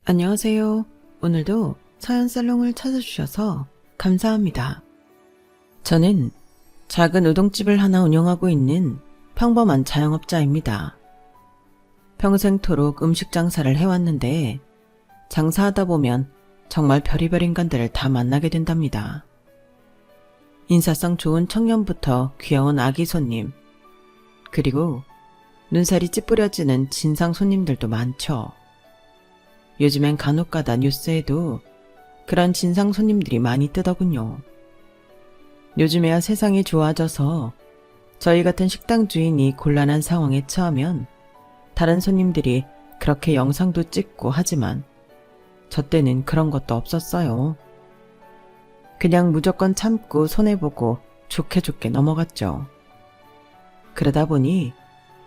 안녕하세요. 오늘도 서연살롱을 찾아주셔서 감사합니다. 저는 작은 우동집을 하나 운영하고 있는 평범한 자영업자입니다. 평생토록 음식 장사를 해왔는데 장사하다 보면 정말 별의별 인간들을 다 만나게 된답니다. 인사성 좋은 청년부터 귀여운 아기 손님, 그리고 눈살이 찌푸려지는 진상 손님들도 많죠. 요즘엔 간혹가다 뉴스에도 그런 진상 손님들이 많이 뜨더군요. 요즘에야 세상이 좋아져서 저희 같은 식당 주인이 곤란한 상황에 처하면 다른 손님들이 그렇게 영상도 찍고 하지만 저 때는 그런 것도 없었어요. 그냥 무조건 참고 손해보고 좋게 넘어갔죠. 그러다 보니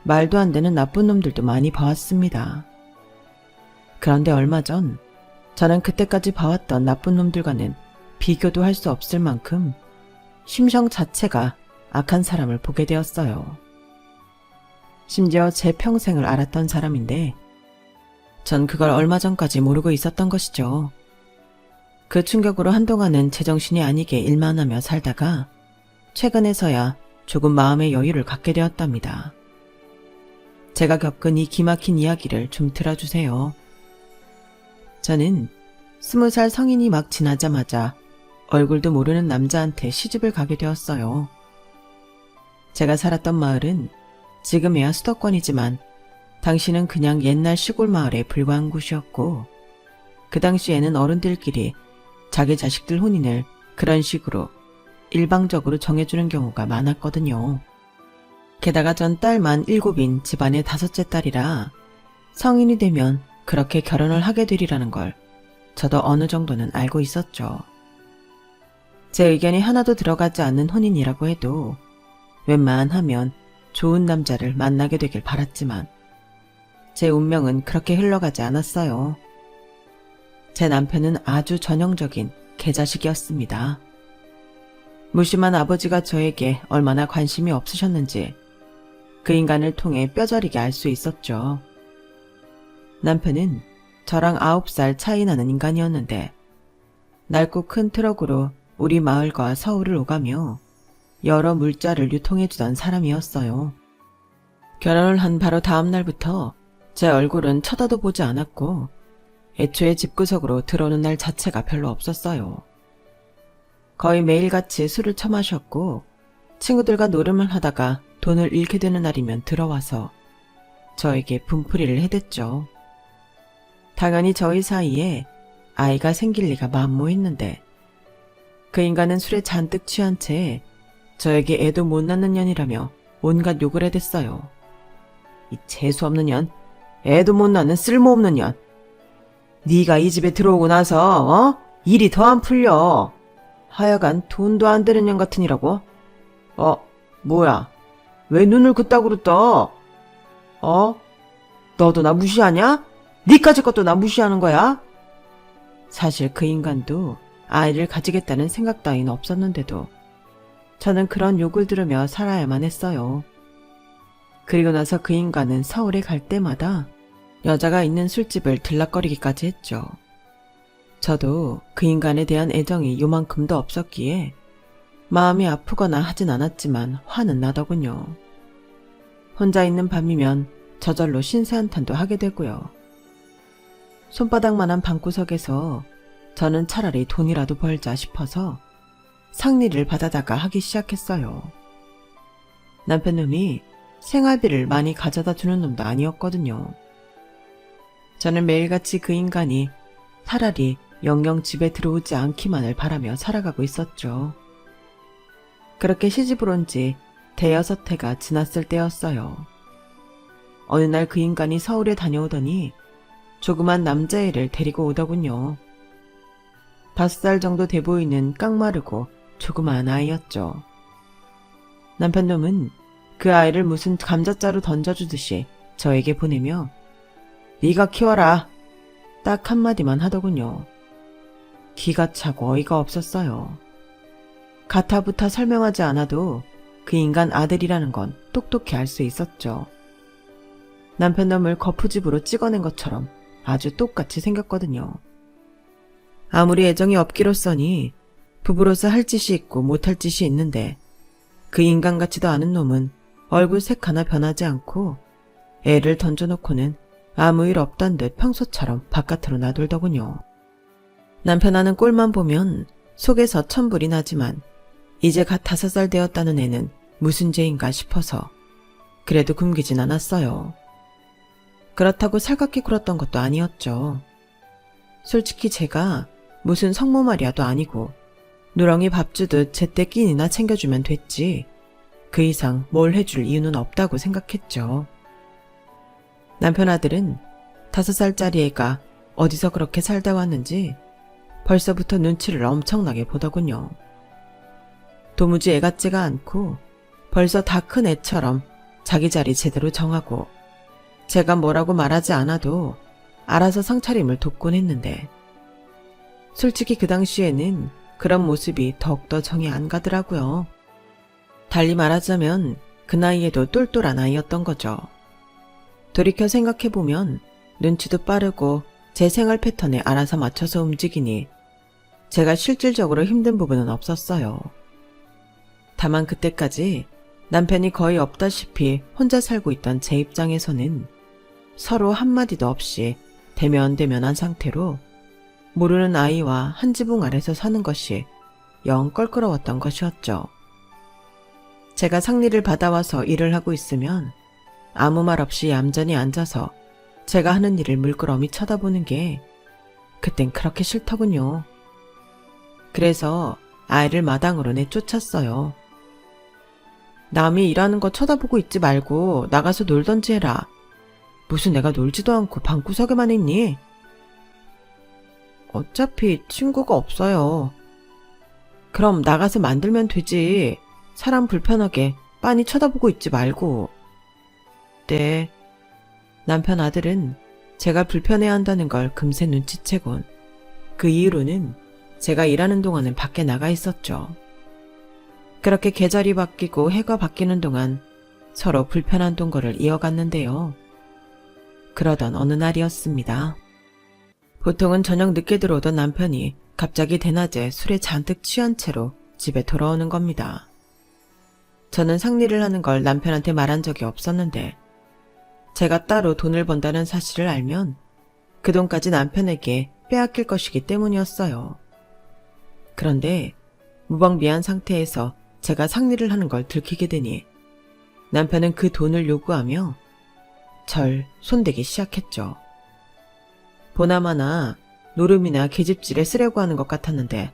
말도 안 되는 나쁜 놈들도 많이 봐왔습니다. 그런데 얼마 전 저는 그때까지 봐왔던 나쁜 놈들과는 비교도 할 수 없을 만큼 심성 자체가 악한 사람을 보게 되었어요. 심지어 제 평생을 알았던 사람인데 전 그걸 얼마 전까지 모르고 있었던 것이죠. 그 충격으로 한동안은 제정신이 아니게 일만 하며 살다가 최근에서야 조금 마음의 여유를 갖게 되었답니다. 제가 겪은 이 기막힌 이야기를 좀 들어주세요. 저는 20살 성인이 막 지나자마자 얼굴도 모르는 남자한테 시집을 가게 되었어요. 제가 살았던 마을은 지금에야 수도권이지만 당시는 그냥 옛날 시골 마을에 불과한 곳이었고 그 당시에는 어른들끼리 자기 자식들 혼인을 그런 식으로 일방적으로 정해주는 경우가 많았거든요. 게다가 전 딸만 7인 집안의 5째 딸이라 성인이 되면 그렇게 결혼을 하게 되리라는 걸 저도 어느 정도는 알고 있었죠. 제 의견이 하나도 들어가지 않는 혼인이라고 해도 웬만하면 좋은 남자를 만나게 되길 바랐지만 제 운명은 그렇게 흘러가지 않았어요. 제 남편은 아주 전형적인 개자식이었습니다. 무심한 아버지가 저에게 얼마나 관심이 없으셨는지 그 인간을 통해 뼈저리게 알 수 있었죠. 남편은 저랑 9살 차이 나는 인간이었는데 낡고 큰 트럭으로 우리 마을과 서울을 오가며 여러 물자를 유통해주던 사람이었어요. 결혼을 한 바로 다음 날부터 제 얼굴은 쳐다도 보지 않았고 애초에 집구석으로 들어오는 날 자체가 별로 없었어요. 거의 매일같이 술을 처마셨고 친구들과 노름을 하다가 돈을 잃게 되는 날이면 들어와서 저에게 분풀이를 해댔죠. 당연히 저희 사이에 아이가 생길 리가 만무했는데 그 인간은 술에 잔뜩 취한 채 저에게 애도 못 낳는 년이라며 온갖 욕을 해댔어요. 이 재수없는 년, 애도 못 낳는 쓸모없는 년. 네가 이 집에 들어오고 나서 일이 더 안 풀려. 하여간 돈도 안 되는 년 같으니라고. 뭐야? 왜 눈을 그따구로 떠? 너도 나 무시하냐? 니까지 것도 나 무시하는 거야? 사실 그 인간도 아이를 가지겠다는 생각 따윈 없었는데도 저는 그런 욕을 들으며 살아야만 했어요. 그리고 나서 그 인간은 서울에 갈 때마다 여자가 있는 술집을 들락거리기까지 했죠. 저도 그 인간에 대한 애정이 요만큼도 없었기에 마음이 아프거나 하진 않았지만 화는 나더군요. 혼자 있는 밤이면 저절로 신세한탄도 하게 되고요. 손바닥만한 방구석에서 저는 차라리 돈이라도 벌자 싶어서 상리를 받아다가 하기 시작했어요. 남편놈이 생활비를 많이 가져다 주는 놈도 아니었거든요. 저는 매일같이 그 인간이 차라리 영영 집에 들어오지 않기만을 바라며 살아가고 있었죠. 그렇게 시집을 온 지 5-6해가 지났을 때였어요. 어느 날 그 인간이 서울에 다녀오더니 조그만 남자애를 데리고 오더군요. 5살 정도 돼 보이는 깡마르고 조그만 아이였죠. 남편놈은 그 아이를 무슨 감자자루 던져주듯이 저에게 보내며 네가 키워라 딱 한마디만 하더군요. 기가 차고 어이가 없었어요. 가타부타 설명하지 않아도 그 인간 아들이라는 건 똑똑히 알 수 있었죠. 남편놈을 거푸집으로 찍어낸 것처럼 아주 똑같이 생겼거든요. 아무리 애정이 없기로써니 부부로서 할 짓이 있고 못할 짓이 있는데 그 인간 같지도 않은 놈은 얼굴 색 하나 변하지 않고 애를 던져놓고는 아무 일 없단 듯 평소처럼 바깥으로 나돌더군요. 남편 하는 꼴만 보면 속에서 천불이 나지만 이제 갓 5살 되었다는 애는 무슨 죄인가 싶어서 그래도 굶기진 않았어요. 그렇다고 살갑게 굴었던 것도 아니었죠. 솔직히 제가 무슨 성모마리아도 아니고 누렁이 밥 주듯 제때 끼니나 챙겨주면 됐지 그 이상 뭘 해줄 이유는 없다고 생각했죠. 남편 아들은 5살짜리 애가 어디서 그렇게 살다 왔는지 벌써부터 눈치를 엄청나게 보더군요. 도무지 애 같지가 않고 벌써 다 큰 애처럼 자기 자리 제대로 정하고 제가 뭐라고 말하지 않아도 알아서 상차림을 돕곤 했는데 솔직히 그 당시에는 그런 모습이 더욱더 정이 안 가더라고요. 달리 말하자면 그 나이에도 똘똘한 아이였던 거죠. 돌이켜 생각해보면 눈치도 빠르고 제 생활 패턴에 알아서 맞춰서 움직이니 제가 실질적으로 힘든 부분은 없었어요. 다만 그때까지 남편이 거의 없다시피 혼자 살고 있던 제 입장에서는 서로 한마디도 없이 대면대면한 상태로 모르는 아이와 한 지붕 아래서 사는 것이 영 껄끄러웠던 것이었죠. 제가 상리를 받아와서 일을 하고 있으면 아무 말 없이 얌전히 앉아서 제가 하는 일을 물끄러미 쳐다보는 게 그땐 그렇게 싫더군요. 그래서 아이를 마당으로 내쫓았어요. 남이 일하는 거 쳐다보고 있지 말고 나가서 놀던지 해라. 무슨 내가 놀지도 않고 방구석에만 있니? 어차피 친구가 없어요. 그럼 나가서 만들면 되지. 사람 불편하게 빤히 쳐다보고 있지 말고. 네. 남편 아들은 제가 불편해한다는 걸 금세 눈치채곤 그 이후로는 제가 일하는 동안은 밖에 나가 있었죠. 그렇게 계절이 바뀌고 해가 바뀌는 동안 서로 불편한 동거를 이어갔는데요. 그러던 어느 날이었습니다. 보통은 저녁 늦게 들어오던 남편이 갑자기 대낮에 술에 잔뜩 취한 채로 집에 돌아오는 겁니다. 저는 상리를 하는 걸 남편한테 말한 적이 없었는데 제가 따로 돈을 번다는 사실을 알면 그 돈까지 남편에게 빼앗길 것이기 때문이었어요. 그런데 무방비한 상태에서 제가 상리를 하는 걸 들키게 되니 남편은 그 돈을 요구하며 절 손대기 시작했죠. 보나마나 노름이나 계집질에 쓰려고 하는 것 같았는데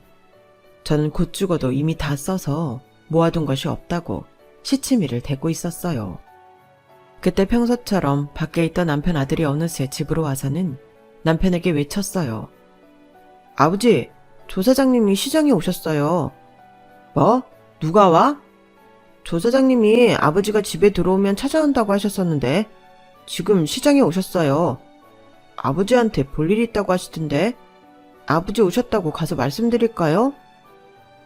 저는 곧 죽어도 이미 다 써서 모아둔 것이 없다고 시치미를 대고 있었어요. 그때 평소처럼 밖에 있던 남편 아들이 어느새 집으로 와서는 남편에게 외쳤어요. 아버지, 조 사장님이 시장에 오셨어요. 뭐? 누가 와? 조 사장님이 아버지가 집에 들어오면 찾아온다고 하셨었는데 지금 시장에 오셨어요. 아버지한테 볼 일이 있다고 하시던데 아버지 오셨다고 가서 말씀드릴까요?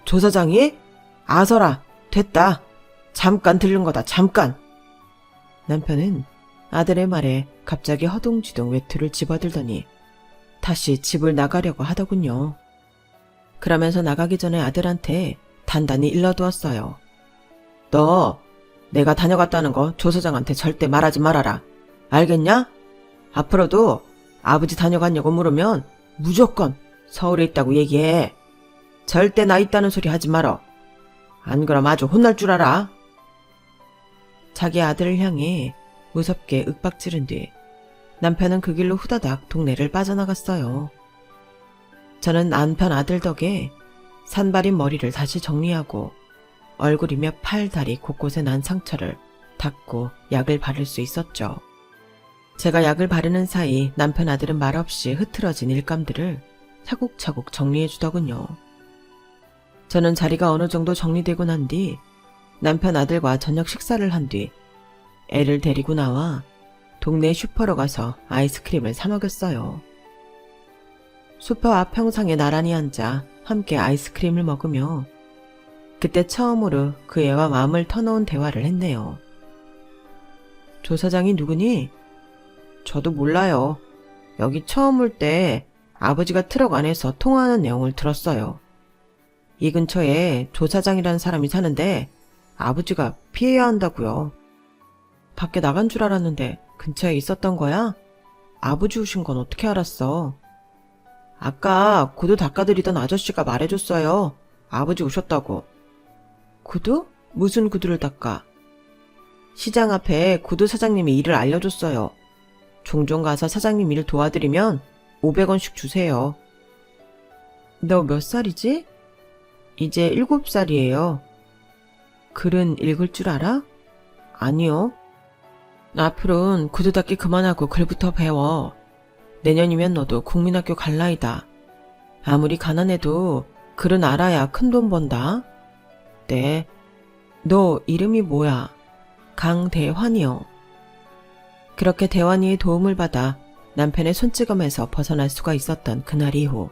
조 사장이? 아서라, 됐다. 잠깐 들른 거다, 잠깐. 남편은 아들의 말에 갑자기 허둥지둥 외투를 집어들더니 다시 집을 나가려고 하더군요. 그러면서 나가기 전에 아들한테 단단히 일러두었어요. 너 내가 다녀갔다는 거 조 사장한테 절대 말하지 말아라. 알겠냐? 앞으로도 아버지 다녀갔냐고 물으면 무조건 서울에 있다고 얘기해. 절대 나 있다는 소리 하지 말어. 안 그럼 아주 혼날 줄 알아. 자기 아들을 향해 무섭게 윽박지른 뒤 남편은 그 길로 후다닥 동네를 빠져나갔어요. 저는 남편 아들 덕에 산발인 머리를 다시 정리하고 얼굴이며 팔, 다리 곳곳에 난 상처를 닦고 약을 바를 수 있었죠. 제가 약을 바르는 사이 남편 아들은 말없이 흐트러진 일감들을 차곡차곡 정리해 주더군요. 저는 자리가 어느 정도 정리되고 난 뒤 남편 아들과 저녁 식사를 한 뒤 애를 데리고 나와 동네 슈퍼로 가서 아이스크림을 사 먹였어요. 슈퍼 앞 평상에 나란히 앉아 함께 아이스크림을 먹으며 그때 처음으로 그 애와 마음을 터놓은 대화를 했네요. 조 사장이 누구니? 저도 몰라요. 여기 처음 올 때 아버지가 트럭 안에서 통화하는 내용을 들었어요. 이 근처에 조 사장이라는 사람이 사는데 아버지가 피해야 한다고요. 밖에 나간 줄 알았는데 근처에 있었던 거야? 아버지 오신 건 어떻게 알았어? 아까 구두 닦아드리던 아저씨가 말해줬어요. 아버지 오셨다고. 구두? 무슨 구두를 닦아? 시장 앞에 구두 사장님이 일을 알려줬어요. 종종 가서 사장님 일 도와드리면 500원씩 주세요. 너 몇 살이지? 이제 7살이에요. 글은 읽을 줄 알아? 아니요. 앞으로는 구두 닦기 그만하고 글부터 배워. 내년이면 너도 국민학교 갈 나이다. 아무리 가난해도 글은 알아야 큰돈 번다. 네. 너 이름이 뭐야? 강대환이요. 그렇게 대환이의 도움을 받아 남편의 손찌검에서 벗어날 수가 있었던 그날 이후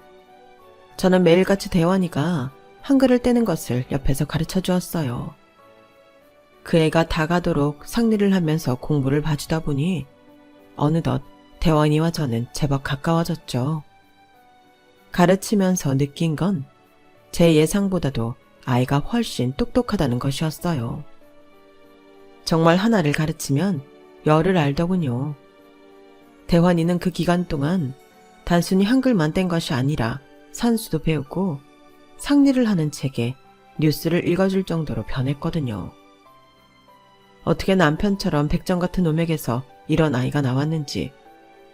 저는 매일같이 대환이가 한글을 떼는 것을 옆에서 가르쳐 주었어요. 그 애가 다 가도록 상리를 하면서 공부를 봐주다 보니 어느덧 대환이와 저는 제법 가까워졌죠. 가르치면서 느낀 건 제 예상보다도 아이가 훨씬 똑똑하다는 것이었어요. 정말 하나를 가르치면 열을 알더군요. 대환이는 그 기간 동안 단순히 한글만 뗀 것이 아니라 산수도 배우고 상리를 하는 책에 뉴스를 읽어줄 정도로 변했거든요. 어떻게 남편처럼 백정 같은 놈에게서 이런 아이가 나왔는지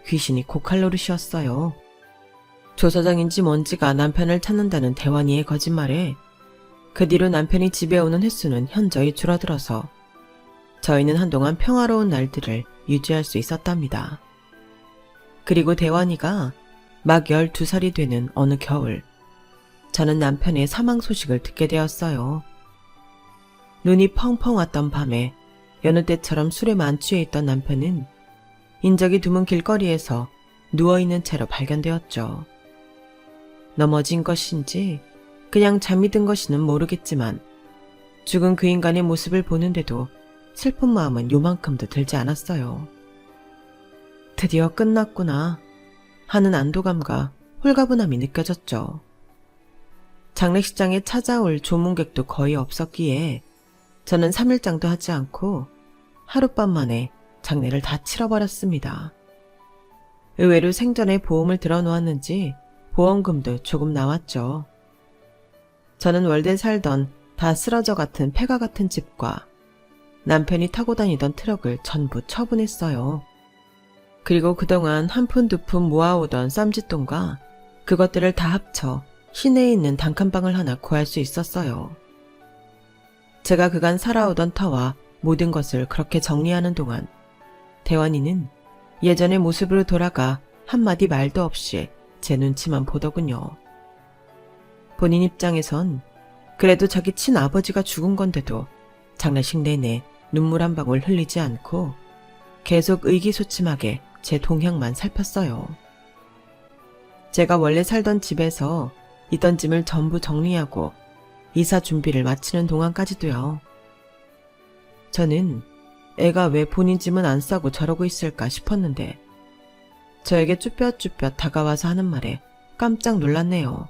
귀신이 고칼 노릇이었어요. 조사장인지 뭔지가 남편을 찾는다는 대환이의 거짓말에 그 뒤로 남편이 집에 오는 횟수는 현저히 줄어들어서 저희는 한동안 평화로운 날들을 유지할 수 있었답니다. 그리고 대환이가 막 12살이 되는 어느 겨울 저는 남편의 사망 소식을 듣게 되었어요. 눈이 펑펑 왔던 밤에 여느 때처럼 술에 만취해 있던 남편은 인적이 드문 길거리에서 누워있는 채로 발견되었죠. 넘어진 것인지 그냥 잠이 든 것인지는 모르겠지만 죽은 그 인간의 모습을 보는데도 슬픈 마음은 요만큼도 들지 않았어요. 드디어 끝났구나 하는 안도감과 홀가분함이 느껴졌죠. 장례식장에 찾아올 조문객도 거의 없었기에 저는 3일장도 하지 않고 하룻밤 만에 장례를 다 치러버렸습니다. 의외로 생전에 보험을 들어놓았는지 보험금도 조금 나왔죠. 저는 월드에 살던 다 쓰러져 같은 폐가 같은 집과 남편이 타고 다니던 트럭을 전부 처분했어요. 그리고 그동안 한 푼 두 푼 모아오던 쌈짓돈과 그것들을 다 합쳐 시내에 있는 단칸방을 하나 구할 수 있었어요. 제가 그간 살아오던 터와 모든 것을 그렇게 정리하는 동안 대환이는 예전의 모습으로 돌아가 한마디 말도 없이 제 눈치만 보더군요. 본인 입장에선 그래도 자기 친아버지가 죽은 건데도 장례식 내내 눈물 한 방울 흘리지 않고 계속 의기소침하게 제 동향만 살폈어요. 제가 원래 살던 집에서 있던 짐을 전부 정리하고 이사 준비를 마치는 동안까지도요. 저는 애가 왜 본인 짐은 안 싸고 저러고 있을까 싶었는데 저에게 쭈뼛쭈뼛 다가와서 하는 말에 깜짝 놀랐네요.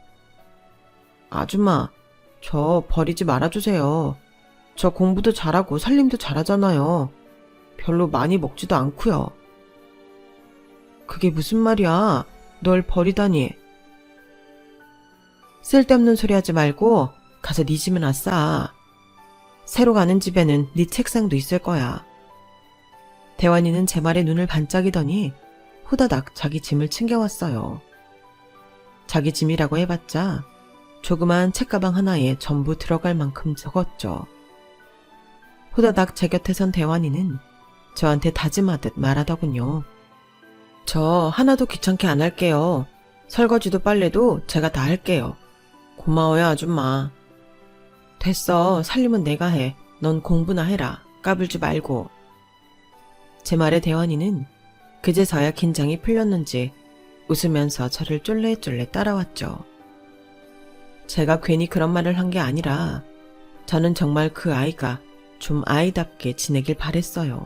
아줌마, 저 버리지 말아주세요. 저 공부도 잘하고 살림도 잘하잖아요. 별로 많이 먹지도 않고요. 그게 무슨 말이야? 널 버리다니. 쓸데없는 소리 하지 말고 가서 네 짐이나 싸. 새로 가는 집에는 네 책상도 있을 거야. 대환이는 제 말에 눈을 반짝이더니 후다닥 자기 짐을 챙겨왔어요. 자기 짐이라고 해봤자 조그만 책가방 하나에 전부 들어갈 만큼 적었죠. 후다닥 제 곁에 선 대환이는 저한테 다짐하듯 말하더군요. 저 하나도 귀찮게 안 할게요. 설거지도 빨래도 제가 다 할게요. 고마워요, 아줌마. 됐어, 살림은 내가 해. 넌 공부나 해라. 까불지 말고. 제 말에 대환이는 그제서야 긴장이 풀렸는지 웃으면서 저를 쫄래쫄래 따라왔죠. 제가 괜히 그런 말을 한 게 아니라 저는 정말 그 아이가 좀 아이답게 지내길 바랬어요.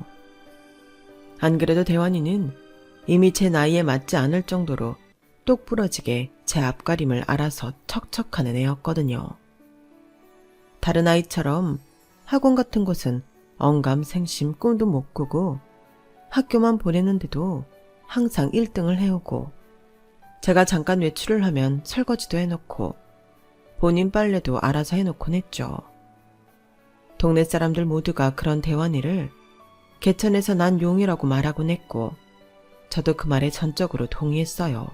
안 그래도 대환이는 이미 제 나이에 맞지 않을 정도로 똑부러지게 제 앞가림을 알아서 척척하는 애였거든요. 다른 아이처럼 학원 같은 곳은 언감생심 꿈도 못 꾸고 학교만 보내는데도 항상 1등을 해오고 제가 잠깐 외출을 하면 설거지도 해놓고 본인 빨래도 알아서 해놓곤 했죠. 동네 사람들 모두가 그런 대환이를 개천에서 난 용이라고 말하곤 했고 저도 그 말에 전적으로 동의했어요.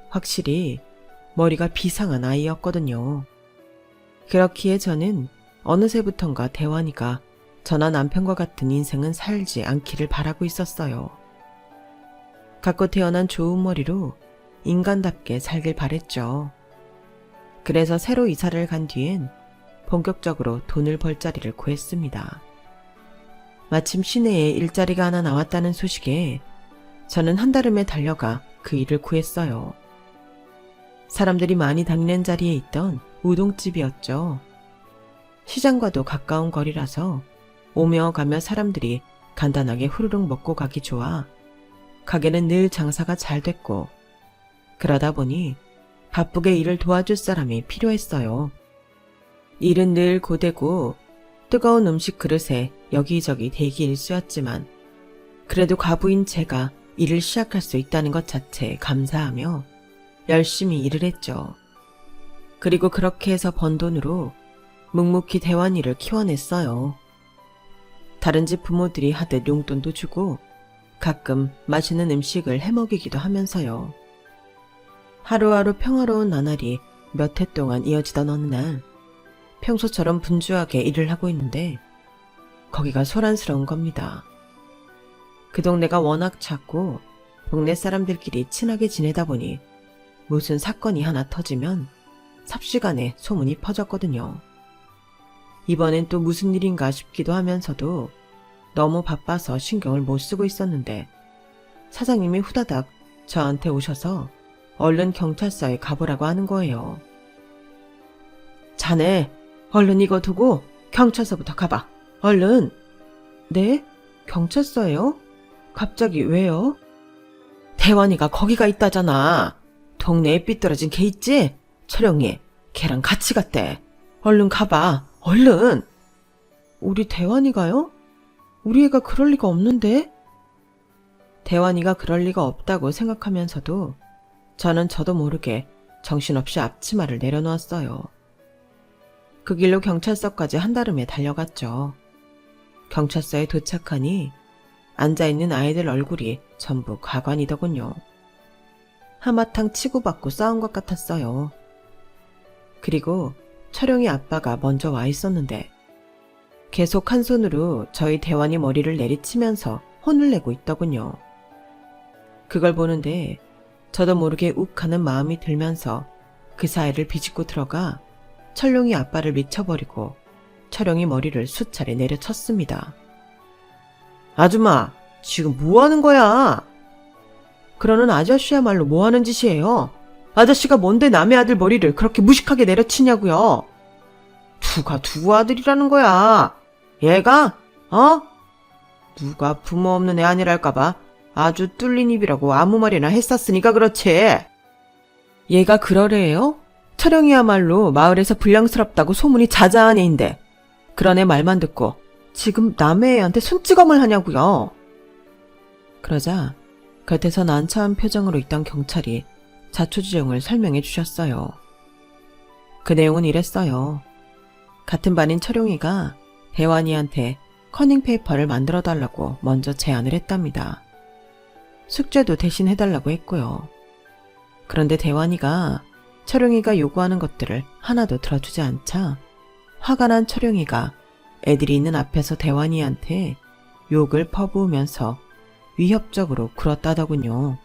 확실히 머리가 비상한 아이였거든요. 그렇기에 저는 어느새부턴가 대환이가 저나 남편과 같은 인생은 살지 않기를 바라고 있었어요. 갖고 태어난 좋은 머리로 인간답게 살길 바랬죠. 그래서 새로 이사를 간 뒤엔 본격적으로 돈을 벌 자리를 구했습니다. 마침 시내에 일자리가 하나 나왔다는 소식에 저는 한달음에 달려가 그 일을 구했어요. 사람들이 많이 다니는 자리에 있던 우동집이었죠. 시장과도 가까운 거리라서 오며 가며 사람들이 간단하게 후루룩 먹고 가기 좋아 가게는 늘 장사가 잘 됐고 그러다 보니 바쁘게 일을 도와줄 사람이 필요했어요. 일은 늘 고되고 뜨거운 음식 그릇에 여기저기 대기 일쑤였지만 그래도 과부인 제가 일을 시작할 수 있다는 것 자체에 감사하며 열심히 일을 했죠. 그리고 그렇게 해서 번 돈으로 묵묵히 대환이를 키워냈어요. 다른 집 부모들이 하듯 용돈도 주고 가끔 맛있는 음식을 해먹이기도 하면서요. 하루하루 평화로운 나날이 몇 해 동안 이어지던 어느 날 평소처럼 분주하게 일을 하고 있는데 거기가 소란스러운 겁니다. 그 동네가 워낙 작고 동네 사람들끼리 친하게 지내다 보니 무슨 사건이 하나 터지면 삽시간에 소문이 퍼졌거든요. 이번엔 또 무슨 일인가 싶기도 하면서도 너무 바빠서 신경을 못 쓰고 있었는데 사장님이 후다닥 저한테 오셔서 얼른 경찰서에 가보라고 하는 거예요. 자네, 얼른 이거 두고 경찰서부터 가봐. 얼른. 네? 경찰서예요? 갑자기 왜요? 대환이가 거기가 있다잖아. 동네에 삐뚤어진 걔 있지? 철영이, 걔랑 같이 갔대. 얼른 가봐. 얼른. 우리 대환이가요? 우리 애가 그럴 리가 없는데? 대환이가 그럴 리가 없다고 생각하면서도 저는 저도 모르게 정신없이 앞치마를 내려놓았어요. 그 길로 경찰서까지 한달음에 달려갔죠. 경찰서에 도착하니 앉아있는 아이들 얼굴이 전부 가관이더군요. 하마탕 치고받고 싸운 것 같았어요. 그리고 철영이 아빠가 먼저 와 있었는데 계속 한 손으로 저희 대환이 머리를 내리치면서 혼을 내고 있더군요. 그걸 보는데 저도 모르게 욱하는 마음이 들면서 그 사이를 비집고 들어가 철룡이 아빠를 미쳐버리고 철영이 머리를 수차례 내려쳤습니다. 아줌마, 지금 뭐 하는 거야? 그러는 아저씨야말로 뭐 하는 짓이에요? 아저씨가 뭔데 남의 아들 머리를 그렇게 무식하게 내려치냐고요? 누가 누구 아들이라는 거야? 얘가? 누가 부모 없는 애 아니랄까봐 아주 뚫린 입이라고 아무 말이나 했었으니까 그렇지. 얘가 그러래요? 철영이야말로 마을에서 불량스럽다고 소문이 자자한 애인데 그런 애 말만 듣고 지금 남의 애한테 손찌검을 하냐고요. 그러자 곁에서 난처한 표정으로 있던 경찰이 자초지종을 설명해 주셨어요. 그 내용은 이랬어요. 같은 반인 철용이가 대환이한테 커닝페이퍼를 만들어 달라고 먼저 제안을 했답니다. 숙제도 대신 해달라고 했고요. 그런데 대환이가 철용이가 요구하는 것들을 하나도 들어주지 않자 화가 난 철용이가 애들이 있는 앞에서 대환이한테 욕을 퍼부으면서 위협적으로 굴었다더군요.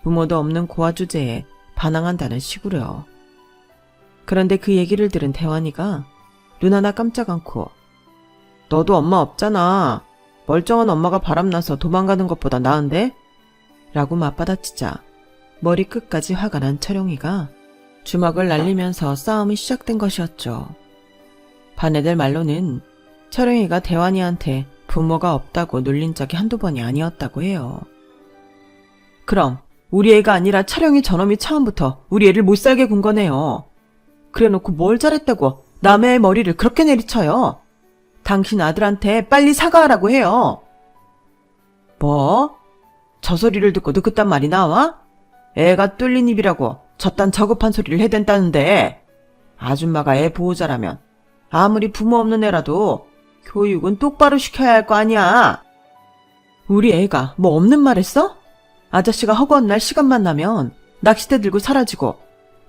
부모도 없는 고아 주제에 반항한다는 식으로요. 그런데 그 얘기를 들은 대환이가 눈 하나 깜짝 않고 너도 엄마 없잖아. 멀쩡한 엄마가 바람나서 도망가는 것보다 나은데? 라고 맞받아치자 머리끝까지 화가 난 철용이가 주먹을 날리면서 싸움이 시작된 것이었죠. 반 애들 말로는 철용이가 대환이한테 부모가 없다고 놀린 적이 한두 번이 아니었다고 해요. 그럼 우리 애가 아니라 촬영이 저놈이 처음부터 우리 애를 못 살게 군 거네요. 그래놓고 뭘 잘했다고 남의 머리를 그렇게 내리쳐요. 당신 아들한테 빨리 사과하라고 해요. 뭐? 저 소리를 듣고도 그딴 말이 나와? 애가 뚫린 입이라고 저딴 저급한 소리를 해댄다는데 아줌마가 애 보호자라면 아무리 부모 없는 애라도 교육은 똑바로 시켜야 할 거 아니야. 우리 애가 뭐 없는 말 했어? 아저씨가 허구한 날 시간만 나면 낚싯대 들고 사라지고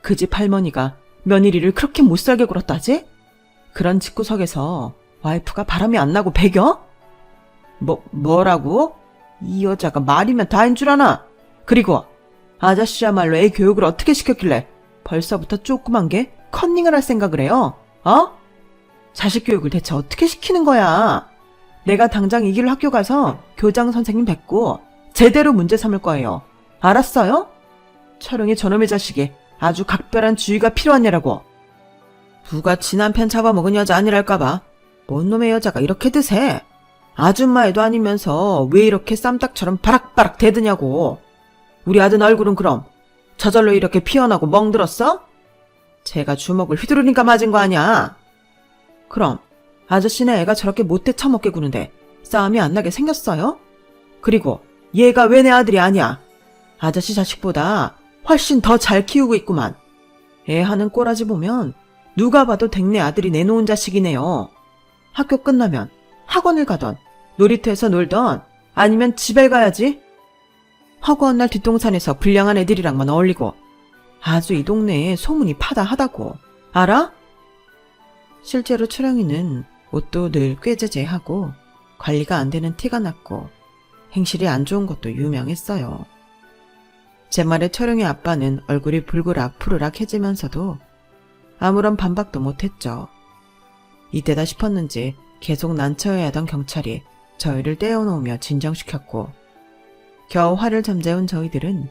그 집 할머니가 며느리를 그렇게 못살게 굴었다지? 그런 집구석에서 와이프가 바람이 안 나고 배겨? 뭐라고? 이 여자가 말이면 다인 줄 아나? 그리고 아저씨야말로 애 교육을 어떻게 시켰길래 벌써부터 조그만 게 컨닝을 할 생각을 해요? 자식 교육을 대체 어떻게 시키는 거야? 내가 당장 이 길로 학교 가서 교장 선생님 뵙고 제대로 문제 삼을 거예요. 알았어요? 촬영이 저놈의 자식이 아주 각별한 주의가 필요한 애라고. 누가 지 남편 잡아먹은 여자 아니랄까봐 뭔 놈의 여자가 이렇게 드세? 아줌마 애도 아니면서 왜 이렇게 쌈딱처럼 바락바락 대드냐고. 우리 아들 얼굴은 그럼 저절로 이렇게 피어나고 멍들었어? 제가 주먹을 휘두르니까 맞은 거 아니야. 그럼 아저씨네 애가 저렇게 못돼 처먹게 구는데 싸움이 안 나게 생겼어요? 그리고 얘가 왜 내 아들이 아니야? 아저씨 자식보다 훨씬 더 잘 키우고 있구만. 애 하는 꼬라지 보면 누가 봐도 댁내 아들이 내놓은 자식이네요. 학교 끝나면 학원을 가던 놀이터에서 놀던 아니면 집에 가야지. 허구한 날 뒷동산에서 불량한 애들이랑만 어울리고 아주 이 동네에 소문이 파다하다고. 알아? 실제로 초령이는 옷도 늘 꾀죄죄하고 관리가 안 되는 티가 났고 행실이 안 좋은 것도 유명했어요. 제 말에 초령이 아빠는 얼굴이 불그락 푸르락해지면서도 아무런 반박도 못했죠. 이때다 싶었는지 계속 난처해야 하던 경찰이 저희를 떼어놓으며 진정시켰고 겨우 화를 잠재운 저희들은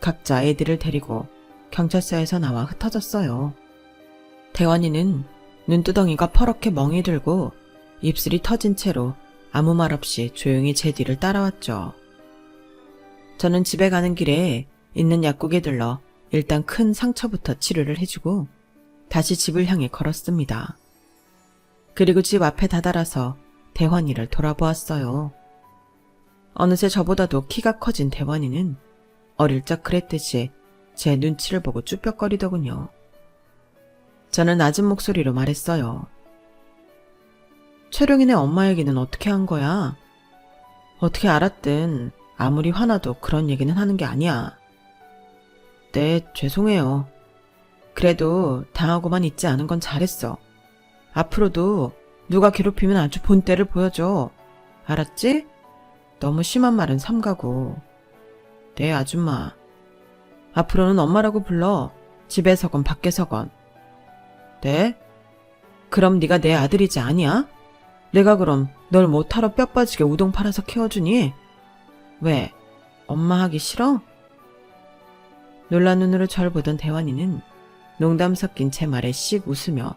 각자 애들을 데리고 경찰서에서 나와 흩어졌어요. 대환이는 눈두덩이가 퍼렇게 멍이 들고 입술이 터진 채로 아무 말 없이 조용히 제 뒤를 따라왔죠. 저는 집에 가는 길에 있는 약국에 들러 일단 큰 상처부터 치료를 해주고 다시 집을 향해 걸었습니다. 그리고 집 앞에 다다라서 대환이를 돌아보았어요. 어느새 저보다도 키가 커진 대환이는 어릴 적 그랬듯이 제 눈치를 보고 쭈뼛거리더군요. 저는 낮은 목소리로 말했어요. 최룡이네 엄마 얘기는 어떻게 한 거야? 어떻게 알았든 아무리 화나도 그런 얘기는 하는 게 아니야. 네, 죄송해요. 그래도 당하고만 있지 않은 건 잘했어. 앞으로도 누가 괴롭히면 아주 본때를 보여줘. 알았지? 너무 심한 말은 삼가고. 네, 아줌마. 앞으로는 엄마라고 불러. 집에서건 밖에서건. 네? 그럼 네가 내 아들이지 아니야? 내가 그럼 널 못하러 뼈 빠지게 우동 팔아서 키워주니? 왜? 엄마 하기 싫어? 놀란 눈으로 절 보던 대환이는 농담 섞인 제 말에 씩 웃으며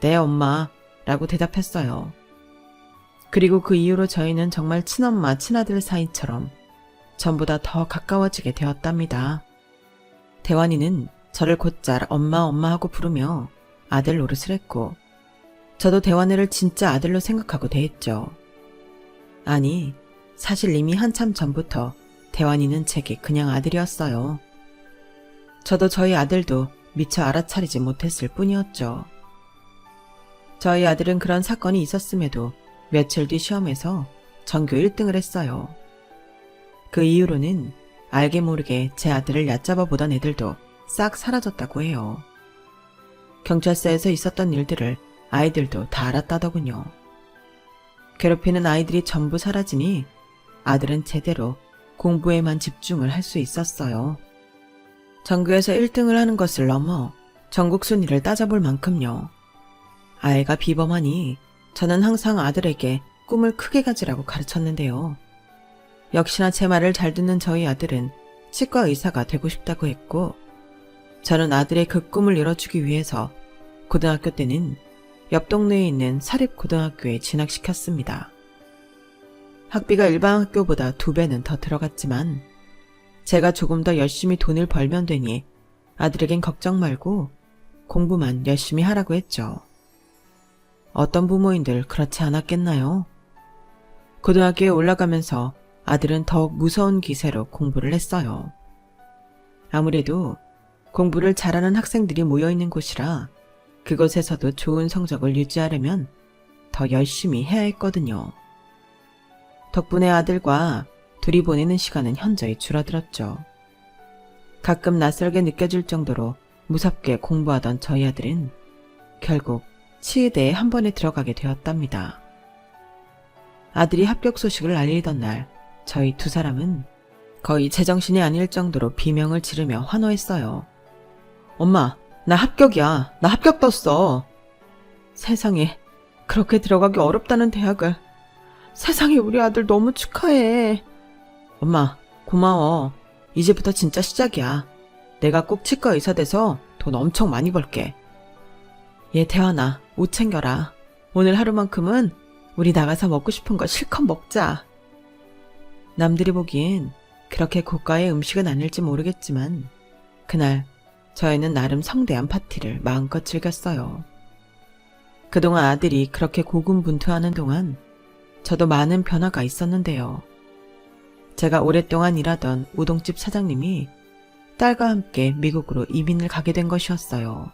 네 엄마 라고 대답했어요. 그리고 그 이후로 저희는 정말 친엄마 친아들 사이처럼 전보다 더 가까워지게 되었답니다. 대환이는 저를 곧잘 엄마 하고 부르며 아들 노릇을 했고 저도 대환이를 진짜 아들로 생각하고 대했죠. 아니 사실 이미 한참 전부터 대환이는 제게 그냥 아들이었어요. 저도 저희 아들도 미처 알아차리지 못했을 뿐이었죠. 저희 아들은 그런 사건이 있었음에도 며칠 뒤 시험에서 전교 1등을 했어요. 그 이후로는 알게 모르게 제 아들을 얕잡아 보던 애들도 싹 사라졌다고 해요. 경찰서에서 있었던 일들을 아이들도 다 알았다더군요. 괴롭히는 아이들이 전부 사라지니 아들은 제대로 공부에만 집중을 할 수 있었어요. 전교에서 1등을 하는 것을 넘어 전국 순위를 따져볼 만큼요. 아이가 비범하니 저는 항상 아들에게 꿈을 크게 가지라고 가르쳤는데요. 역시나 제 말을 잘 듣는 저희 아들은 치과 의사가 되고 싶다고 했고 저는 아들의 그 꿈을 이뤄주기 위해서 고등학교 때는 옆 동네에 있는 사립고등학교에 진학시켰습니다. 학비가 일반 학교보다 2배는 더 들어갔지만 제가 조금 더 열심히 돈을 벌면 되니 아들에겐 걱정 말고 공부만 열심히 하라고 했죠. 어떤 부모인들 그렇지 않았겠나요? 고등학교에 올라가면서 아들은 더욱 무서운 기세로 공부를 했어요. 아무래도 공부를 잘하는 학생들이 모여있는 곳이라 그곳에서도 좋은 성적을 유지하려면 더 열심히 해야 했거든요. 덕분에 아들과 둘이 보내는 시간은 현저히 줄어들었죠. 가끔 낯설게 느껴질 정도로 무섭게 공부하던 저희 아들은 결국 치의대에 한 번에 들어가게 되었답니다. 아들이 합격 소식을 알리던 날 저희 2사람은 거의 제정신이 아닐 정도로 비명을 지르며 환호했어요. 엄마, 나 합격이야. 나 합격 떴어. 세상에, 그렇게 들어가기 어렵다는 대학을. 세상에, 우리 아들 너무 축하해. 엄마, 고마워. 이제부터 진짜 시작이야. 내가 꼭 치과 의사 돼서 돈 엄청 많이 벌게. 얘 태환아, 옷 챙겨라. 오늘 하루만큼은 우리 나가서 먹고 싶은 거 실컷 먹자. 남들이 보기엔 그렇게 고가의 음식은 아닐지 모르겠지만 그날 저희는 나름 성대한 파티를 마음껏 즐겼어요. 그동안 아들이 그렇게 고군분투하는 동안 저도 많은 변화가 있었는데요. 제가 오랫동안 일하던 우동집 사장님이 딸과 함께 미국으로 이민을 가게 된 것이었어요.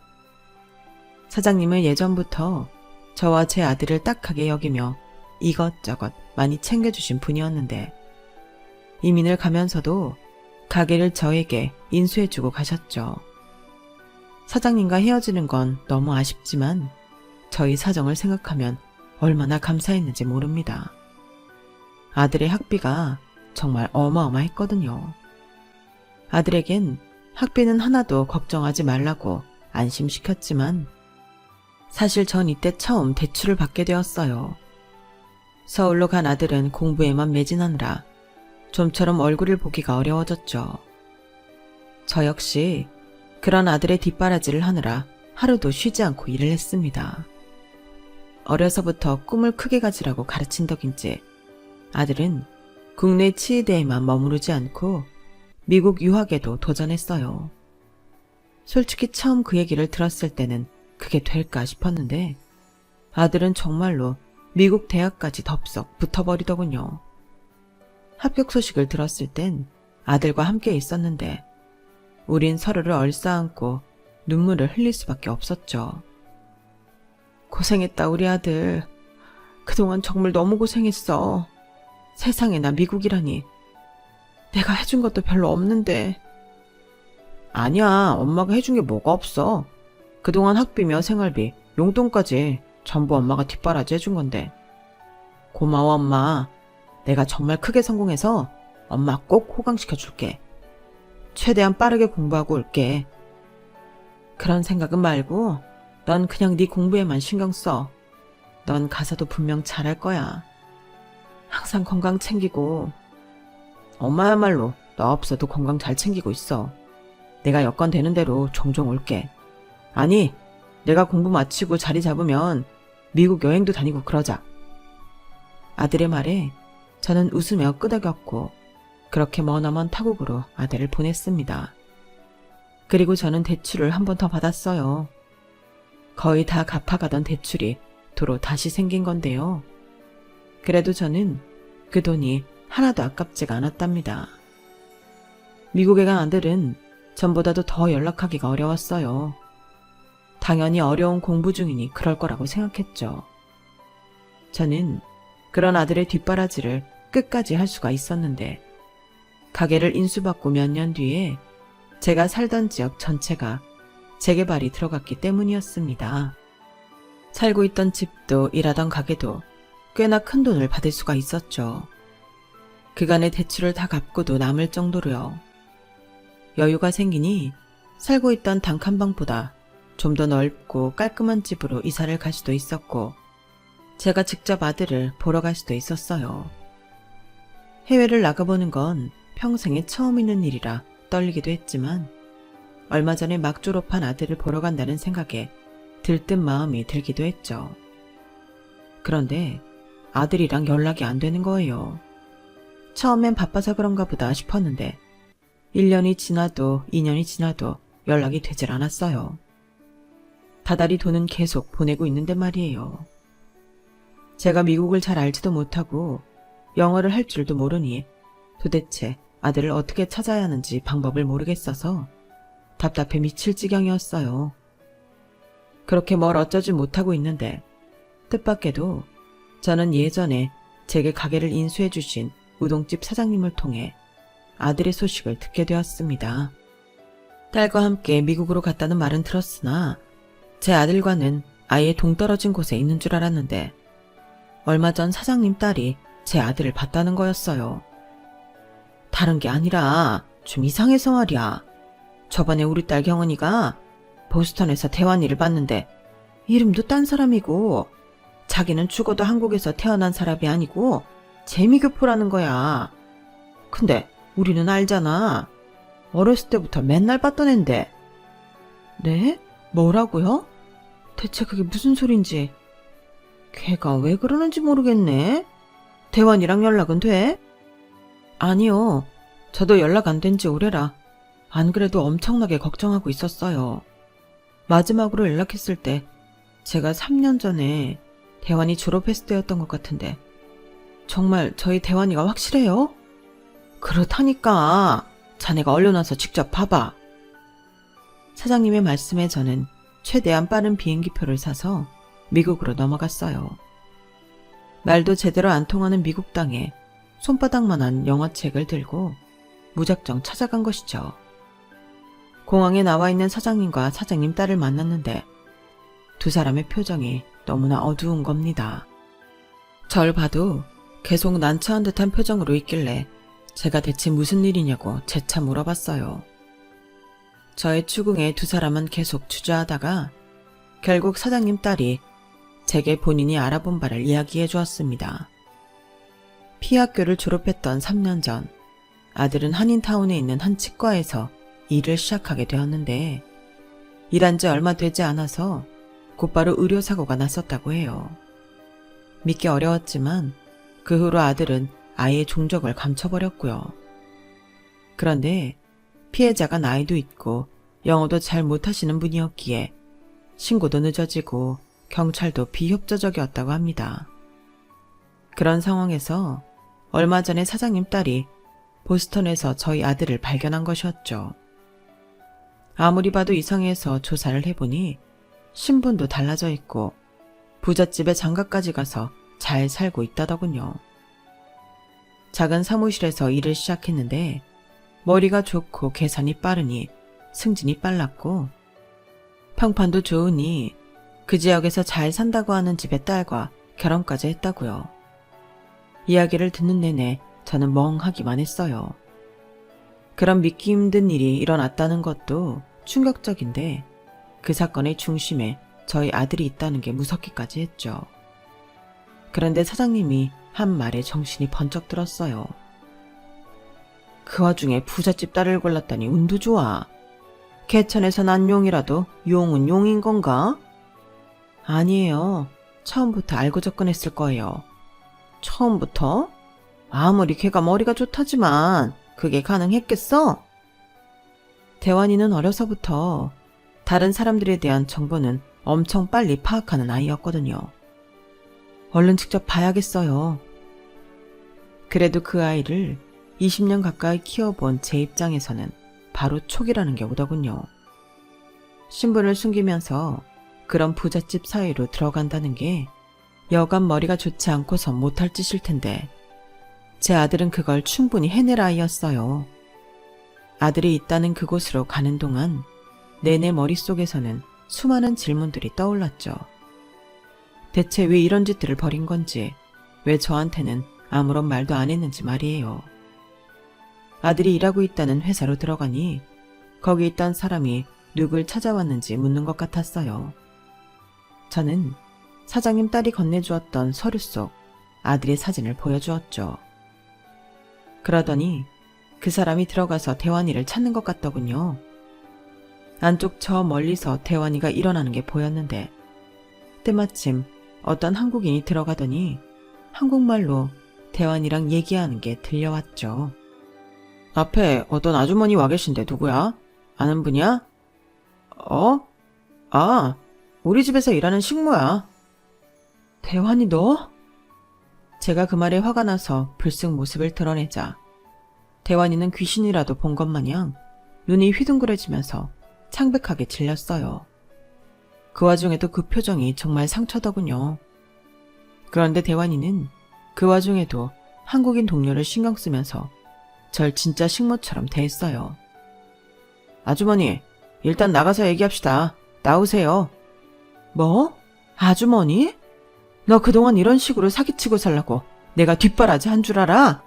사장님은 예전부터 저와 제 아들을 딱하게 여기며 이것저것 많이 챙겨주신 분이었는데 이민을 가면서도 가게를 저에게 인수해주고 가셨죠. 사장님과 헤어지는 건 너무 아쉽지만 저희 사정을 생각하면 얼마나 감사했는지 모릅니다. 아들의 학비가 정말 어마어마했거든요. 아들에겐 학비는 하나도 걱정하지 말라고 안심시켰지만 사실 전 이때 처음 대출을 받게 되었어요. 서울로 간 아들은 공부에만 매진하느라 좀처럼 얼굴을 보기가 어려워졌죠. 저 역시 그런 아들의 뒷바라지를 하느라 하루도 쉬지 않고 일을 했습니다. 어려서부터 꿈을 크게 가지라고 가르친 덕인지 아들은 국내 치의대에만 머무르지 않고 미국 유학에도 도전했어요. 솔직히 처음 그 얘기를 들었을 때는 그게 될까 싶었는데 아들은 정말로 미국 대학까지 덥석 붙어버리더군요. 합격 소식을 들었을 땐 아들과 함께 있었는데 우린 서로를 얼싸안고 눈물을 흘릴 수밖에 없었죠. 고생했다 우리 아들. 그동안 정말 너무 고생했어. 세상에 나 미국이라니. 내가 해준 것도 별로 없는데. 아니야, 엄마가 해준 게 뭐가 없어. 그동안 학비며 생활비, 용돈까지 전부 엄마가 뒷바라지 해준 건데. 고마워 엄마. 내가 정말 크게 성공해서 엄마 꼭 호강시켜줄게. 최대한 빠르게 공부하고 올게. 그런 생각은 말고 넌 그냥 네 공부에만 신경 써. 넌 가서도 분명 잘할 거야. 항상 건강 챙기고. 엄마야말로 너 없어도 건강 잘 챙기고 있어. 내가 여건 되는 대로 종종 올게. 아니, 내가 공부 마치고 자리 잡으면 미국 여행도 다니고 그러자. 아들의 말에 저는 웃으며 끄덕였고 그렇게 머나먼 타국으로 아들을 보냈습니다. 그리고 저는 대출을 한 번 더 받았어요. 거의 다 갚아가던 대출이 도로 다시 생긴 건데요. 그래도 저는 그 돈이 하나도 아깝지가 않았답니다. 미국에 간 아들은 전보다도 더 연락하기가 어려웠어요. 당연히 어려운 공부 중이니 그럴 거라고 생각했죠. 저는 그런 아들의 뒷바라지를 끝까지 할 수가 있었는데 가게를 인수받고 몇 년 뒤에 제가 살던 지역 전체가 재개발이 들어갔기 때문이었습니다. 살고 있던 집도 일하던 가게도 꽤나 큰 돈을 받을 수가 있었죠. 그간의 대출을 다 갚고도 남을 정도로요. 여유가 생기니 살고 있던 단칸방보다 좀 더 넓고 깔끔한 집으로 이사를 갈 수도 있었고 제가 직접 아들을 보러 갈 수도 있었어요. 해외를 나가보는 건 평생에 처음 있는 일이라 떨리기도 했지만 얼마 전에 막 졸업한 아들을 보러 간다는 생각에 들뜬 마음이 들기도 했죠. 그런데 아들이랑 연락이 안 되는 거예요. 처음엔 바빠서 그런가 보다 싶었는데 1년이 지나도 2년이 지나도 연락이 되질 않았어요. 다달이 돈은 계속 보내고 있는데 말이에요. 제가 미국을 잘 알지도 못하고 영어를 할 줄도 모르니 도대체 아들을 어떻게 찾아야 하는지 방법을 모르겠어서 답답해 미칠 지경이었어요. 그렇게 뭘 어쩌지 못하고 있는데 뜻밖에도 저는 예전에 제게 가게를 인수해 주신 우동집 사장님을 통해 아들의 소식을 듣게 되었습니다. 딸과 함께 미국으로 갔다는 말은 들었으나 제 아들과는 아예 동떨어진 곳에 있는 줄 알았는데 얼마 전 사장님 딸이 제 아들을 봤다는 거였어요. 다른 게 아니라 좀 이상해서 말이야. 저번에 우리 딸 경은이가 보스턴에서 대환이를 봤는데 이름도 딴 사람이고 자기는 죽어도 한국에서 태어난 사람이 아니고 재미교포라는 거야. 근데 우리는 알잖아. 어렸을 때부터 맨날 봤던 앤데. 네? 뭐라고요? 대체 그게 무슨 소린지. 걔가 왜 그러는지 모르겠네. 대환이랑 연락은 돼? 아니요. 저도 연락 안 된 지 오래라. 안 그래도 엄청나게 걱정하고 있었어요. 마지막으로 연락했을 때 제가 3년 전에 대환이 졸업했을 때였던 것 같은데 정말 저희 대환이가 확실해요? 그렇다니까. 자네가 얼른 와서 직접 봐봐. 사장님의 말씀에 저는 최대한 빠른 비행기표를 사서 미국으로 넘어갔어요. 말도 제대로 안 통하는 미국 땅에 손바닥만한 영어책을 들고 무작정 찾아간 것이죠. 공항에 나와 있는 사장님과 사장님 딸을 만났는데 두 사람의 표정이 너무나 어두운 겁니다. 절 봐도 계속 난처한 듯한 표정으로 있길래 제가 대체 무슨 일이냐고 재차 물어봤어요. 저의 추궁에 두 사람은 계속 주저하다가 결국 사장님 딸이 제게 본인이 알아본 바를 이야기해 주었습니다. 피학교를 졸업했던 3년 전 아들은 한인타운에 있는 한 치과에서 일을 시작하게 되었는데 일한 지 얼마 되지 않아서 곧바로 의료사고가 났었다고 해요. 믿기 어려웠지만 그 후로 아들은 아예 종적을 감춰버렸고요. 그런데 피해자가 나이도 있고 영어도 잘 못하시는 분이었기에 신고도 늦어지고 경찰도 비협조적이었다고 합니다. 그런 상황에서 얼마 전에 사장님 딸이 보스턴에서 저희 아들을 발견한 것이었죠. 아무리 봐도 이상해서 조사를 해보니 신분도 달라져 있고 부잣집에 장가까지 가서 잘 살고 있다더군요. 작은 사무실에서 일을 시작했는데 머리가 좋고 계산이 빠르니 승진이 빨랐고 평판도 좋으니 그 지역에서 잘 산다고 하는 집의 딸과 결혼까지 했다고요. 이야기를 듣는 내내 저는 멍하기만 했어요. 그런 믿기 힘든 일이 일어났다는 것도 충격적인데 그 사건의 중심에 저희 아들이 있다는 게 무섭기까지 했죠. 그런데 사장님이 한 말에 정신이 번쩍 들었어요. 그 와중에 부잣집 딸을 골랐다니 운도 좋아. 개천에서 난 용이라도 용은 용인 건가? 아니에요. 처음부터 알고 접근했을 거예요. 처음부터? 아무리 걔가 머리가 좋다지만 그게 가능했겠어? 대환이는 어려서부터 다른 사람들에 대한 정보는 엄청 빨리 파악하는 아이였거든요. 얼른 직접 봐야겠어요. 그래도 그 아이를 20년 가까이 키워본 제 입장에서는 바로 촉이라는 게 오더군요. 신분을 숨기면서 그런 부잣집 사이로 들어간다는 게 여간 머리가 좋지 않고서 못할 짓일 텐데 제 아들은 그걸 충분히 해낼 아이였어요. 아들이 있다는 그곳으로 가는 동안 내내 머릿속에서는 수많은 질문들이 떠올랐죠. 대체 왜 이런 짓들을 벌인 건지, 왜 저한테는 아무런 말도 안 했는지 말이에요. 아들이 일하고 있다는 회사로 들어가니 거기 있던 사람이 누굴 찾아왔는지 묻는 것 같았어요. 저는 사장님 딸이 건네주었던 서류 속 아들의 사진을 보여주었죠. 그러더니 그 사람이 들어가서 대환이를 찾는 것 같더군요. 안쪽 저 멀리서 대환이가 일어나는 게 보였는데 때마침 어떤 한국인이 들어가더니 한국말로 대환이랑 얘기하는 게 들려왔죠. 앞에 어떤 아주머니 와 계신데 누구야? 아는 분이야? 우리 집에서 일하는 식모야. 대환이 너? 제가 그 말에 화가 나서 불쑥 모습을 드러내자 대환이는 귀신이라도 본 것 마냥 눈이 휘둥그레지면서 창백하게 질렸어요. 그 와중에도 그 표정이 정말 상처더군요. 그런데 대환이는 그 와중에도 한국인 동료를 신경 쓰면서 절 진짜 식모처럼 대했어요. 아주머니, 일단 나가서 얘기합시다. 나오세요. 뭐? 아주머니? 너 그동안 이런 식으로 사기치고 살라고 내가 뒷바라지 한 줄 알아?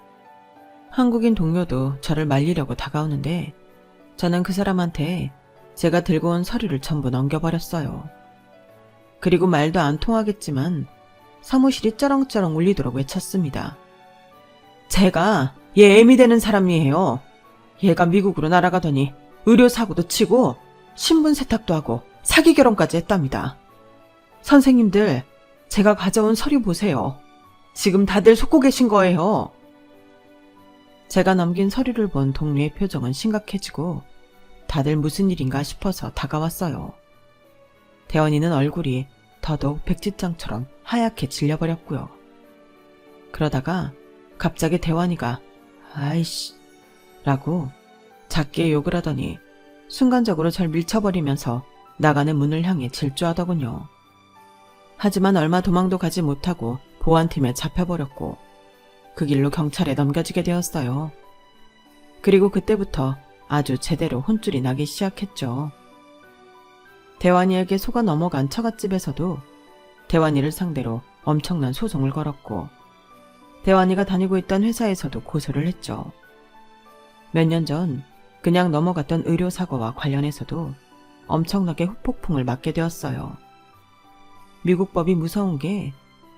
한국인 동료도 저를 말리려고 다가오는데 저는 그 사람한테 제가 들고 온 서류를 전부 넘겨버렸어요. 그리고 말도 안 통하겠지만 사무실이 쩌렁쩌렁 울리도록 외쳤습니다. 제가 얘 애미 되는 사람이에요. 얘가 미국으로 날아가더니 의료사고도 치고 신분 세탁도 하고 사기 결혼까지 했답니다. 선생님들, 제가 가져온 서류 보세요. 지금 다들 속고 계신 거예요. 제가 넘긴 서류를 본 동료의 표정은 심각해지고 다들 무슨 일인가 싶어서 다가왔어요. 대원이는 얼굴이 더더욱 백지장처럼 하얗게 질려버렸고요. 그러다가 갑자기 대원이가 아이씨 라고 작게 욕을 하더니 순간적으로 절 밀쳐버리면서 나가는 문을 향해 질주하더군요. 하지만 얼마 도망도 가지 못하고 보안팀에 잡혀버렸고 그 길로 경찰에 넘겨지게 되었어요. 그리고 그때부터 아주 제대로 혼쭐이 나기 시작했죠. 대환이에게 속아 넘어간 처갓집에서도 대환이를 상대로 엄청난 소송을 걸었고 대환이가 다니고 있던 회사에서도 고소를 했죠. 몇 년 전 그냥 넘어갔던 의료사고와 관련해서도 엄청나게 후폭풍을 맞게 되었어요. 미국 법이 무서운 게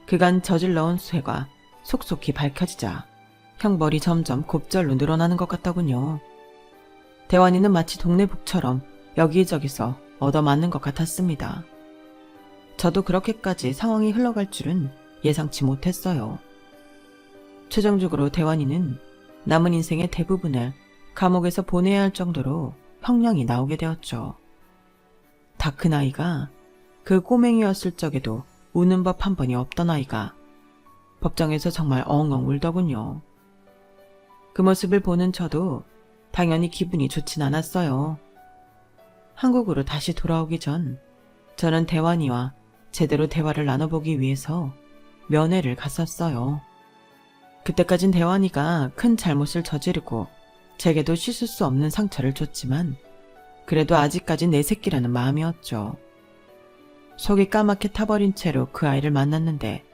그간 저질러온 수해가 속속히 밝혀지자 형벌이 점점 곱절로 늘어나는 것 같더군요. 대환이는 마치 동네 북처럼 여기저기서 얻어맞는 것 같았습니다. 저도 그렇게까지 상황이 흘러갈 줄은 예상치 못했어요. 최종적으로 대환이는 남은 인생의 대부분을 감옥에서 보내야 할 정도로 형량이 나오게 되었죠. 다 그 나이가 그 꼬맹이였을 적에도 우는 법 한 번이 없던 아이가 법정에서 정말 엉엉 울더군요. 그 모습을 보는 저도 당연히 기분이 좋진 않았어요. 한국으로 다시 돌아오기 전 저는 대환이와 제대로 대화를 나눠보기 위해서 면회를 갔었어요. 그때까진 대환이가 큰 잘못을 저지르고 제게도 씻을 수 없는 상처를 줬지만 그래도 아직까지 내 새끼라는 마음이었죠. 속이 까맣게 타버린 채로 그 아이를 만났는데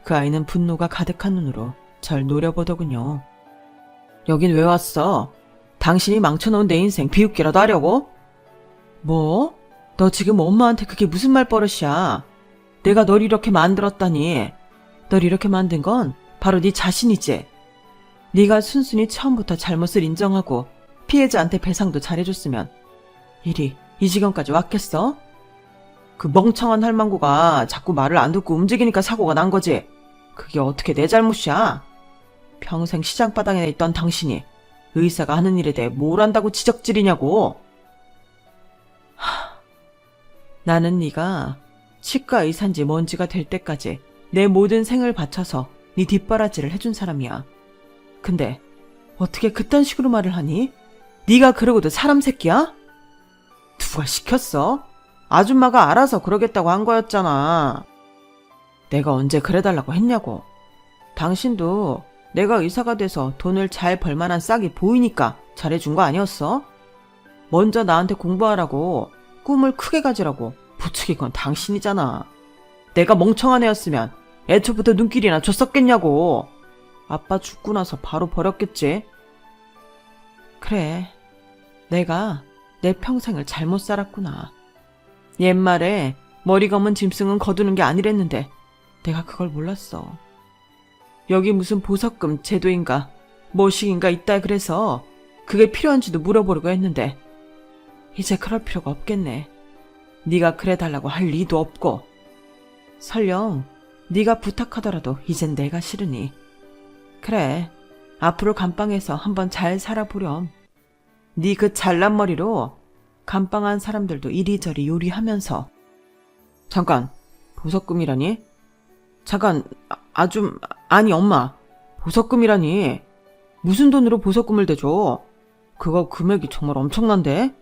그 아이는 분노가 가득한 눈으로 절 노려보더군요. 여긴 왜 왔어? 당신이 망쳐놓은 내 인생 비웃기라도 하려고? 뭐? 너 지금 엄마한테 그게 무슨 말버릇이야? 내가 널 이렇게 만들었다니. 널 이렇게 만든 건 바로 네 자신이지. 네가 순순히 처음부터 잘못을 인정하고 피해자한테 배상도 잘해줬으면 일이 이 지경까지 왔겠어? 그 멍청한 할망구가 자꾸 말을 안 듣고 움직이니까 사고가 난 거지. 그게 어떻게 내 잘못이야? 평생 시장바닥에 있던 당신이 의사가 하는 일에 대해 뭘 안다고 지적질이냐고. 나는 네가 치과 의사인지 뭔지가 될 때까지 내 모든 생을 바쳐서 네 뒷바라지를 해준 사람이야. 근데 어떻게 그딴 식으로 말을 하니? 네가 그러고도 사람 새끼야? 누가 시켰어? 아줌마가 알아서 그러겠다고 한 거였잖아. 내가 언제 그래달라고 했냐고. 당신도 내가 의사가 돼서 돈을 잘 벌만한 싹이 보이니까 잘해준 거 아니었어? 먼저 나한테 공부하라고 꿈을 크게 가지라고 부추긴 건 당신이잖아. 내가 멍청한 애였으면 애초부터 눈길이나 줬었겠냐고. 아빠 죽고 나서 바로 버렸겠지. 그래, 내가 내 평생을 잘못 살았구나. 옛말에 머리 검은 짐승은 거두는 게 아니랬는데 내가 그걸 몰랐어. 여기 무슨 보석금 제도인가 뭐식인가 있다 그래서 그게 필요한지도 물어보려고 했는데 이제 그럴 필요가 없겠네. 네가 그래달라고 할 리도 없고 설령 네가 부탁하더라도 이젠 내가 싫으니 그래, 앞으로 감방에서 한번 잘 살아보렴. 네 그 잘난 머리로 감방한 사람들도 이리저리 요리하면서. 잠깐, 보석금이라니? 잠깐, 아니 엄마, 보석금이라니. 무슨 돈으로 보석금을 대줘? 그거 금액이 정말 엄청난데?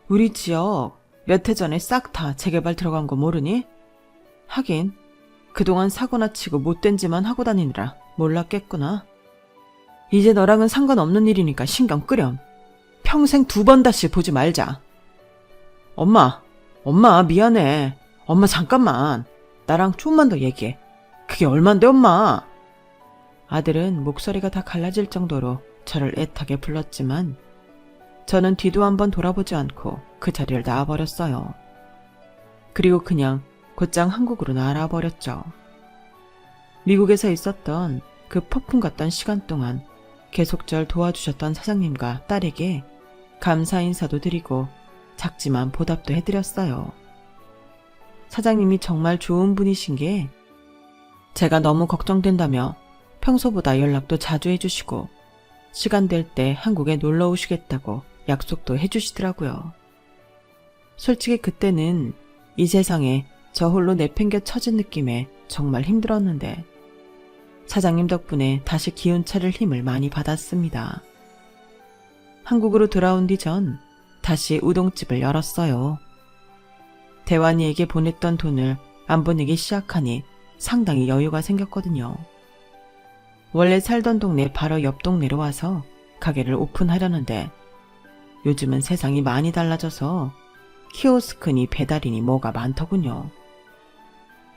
우리 지역 몇 해 전에 싹 다 재개발 들어간 거 모르니? 하긴 그동안 사고나 치고 못된 짓만 하고 다니느라 몰랐겠구나. 이제 너랑은 상관없는 일이니까 신경 끄렴. 평생 2번 다시 보지 말자. 엄마 미안해. 엄마 잠깐만. 나랑 좀만 더 얘기해. 그게 얼만데 엄마? 아들은 목소리가 다 갈라질 정도로 저를 애타게 불렀지만 저는 뒤도 한번 돌아보지 않고 그 자리를 나와버렸어요. 그리고 그냥 곧장 한국으로 날아버렸죠. 미국에서 있었던 그 폭풍 같던 시간 동안 계속 절 도와주셨던 사장님과 딸에게 감사 인사도 드리고 작지만 보답도 해드렸어요. 사장님이 정말 좋은 분이신 게 제가 너무 걱정된다며 평소보다 연락도 자주 해주시고 시간 될 때 한국에 놀러 오시겠다고 약속도 해주시더라고요. 솔직히 그때는 이 세상에 저 홀로 내팽겨 처진 느낌에 정말 힘들었는데 사장님 덕분에 다시 기운 차릴 힘을 많이 받았습니다. 한국으로 돌아온 뒤 전 다시 우동집을 열었어요. 대환이에게 보냈던 돈을 안 보내기 시작하니 상당히 여유가 생겼거든요. 원래 살던 동네 바로 옆 동네로 와서 가게를 오픈하려는데 요즘은 세상이 많이 달라져서 키오스크니 배달이니 뭐가 많더군요.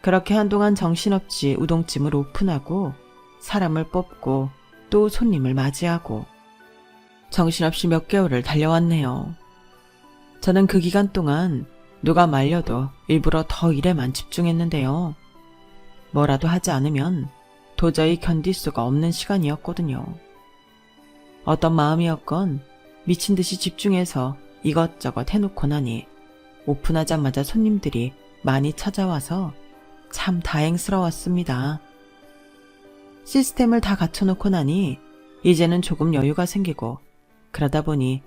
그렇게 한동안 정신없이 우동집을 오픈하고 사람을 뽑고 또 손님을 맞이하고 정신없이 몇 개월을 달려왔네요. 저는 그 기간 동안 누가 말려도 일부러 더 일에만 집중했는데요. 뭐라도 하지 않으면 도저히 견딜 수가 없는 시간이었거든요. 어떤 마음이었건 미친 듯이 집중해서 이것저것 해놓고 나니 오픈하자마자 손님들이 많이 찾아와서 참 다행스러웠습니다. 시스템을 다 갖춰놓고 나니 이제는 조금 여유가 생기고 그러다 보니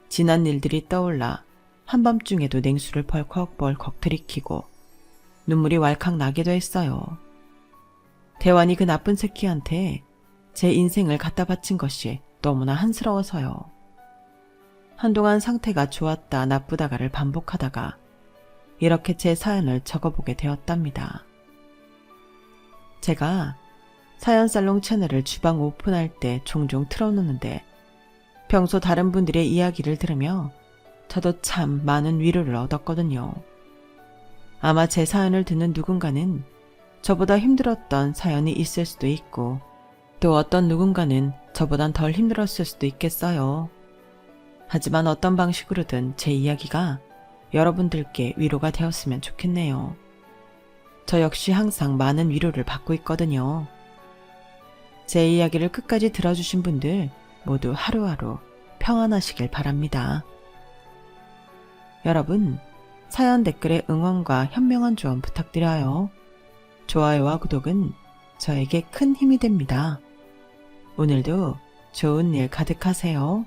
지난 일들이 떠올라 한밤중에도 냉수를 벌컥벌컥 들이키고 눈물이 왈칵 나기도 했어요. 대환이 그 나쁜 새끼한테 제 인생을 갖다 바친 것이 너무나 한스러워서요. 한동안 상태가 좋았다 나쁘다가를 반복하다가 이렇게 제 사연을 적어보게 되었답니다. 제가 사연살롱 채널을 주방 오픈할 때 종종 틀어놓는데 평소 다른 분들의 이야기를 들으며 저도 참 많은 위로를 얻었거든요. 아마 제 사연을 듣는 누군가는 저보다 힘들었던 사연이 있을 수도 있고 또 어떤 누군가는 저보단 덜 힘들었을 수도 있겠어요. 하지만 어떤 방식으로든 제 이야기가 여러분들께 위로가 되었으면 좋겠네요. 저 역시 항상 많은 위로를 받고 있거든요. 제 이야기를 끝까지 들어주신 분들 모두 하루하루 평안하시길 바랍니다. 여러분, 사연 댓글에 응원과 현명한 조언 부탁드려요. 좋아요와 구독은 저에게 큰 힘이 됩니다. 오늘도 좋은 일 가득하세요.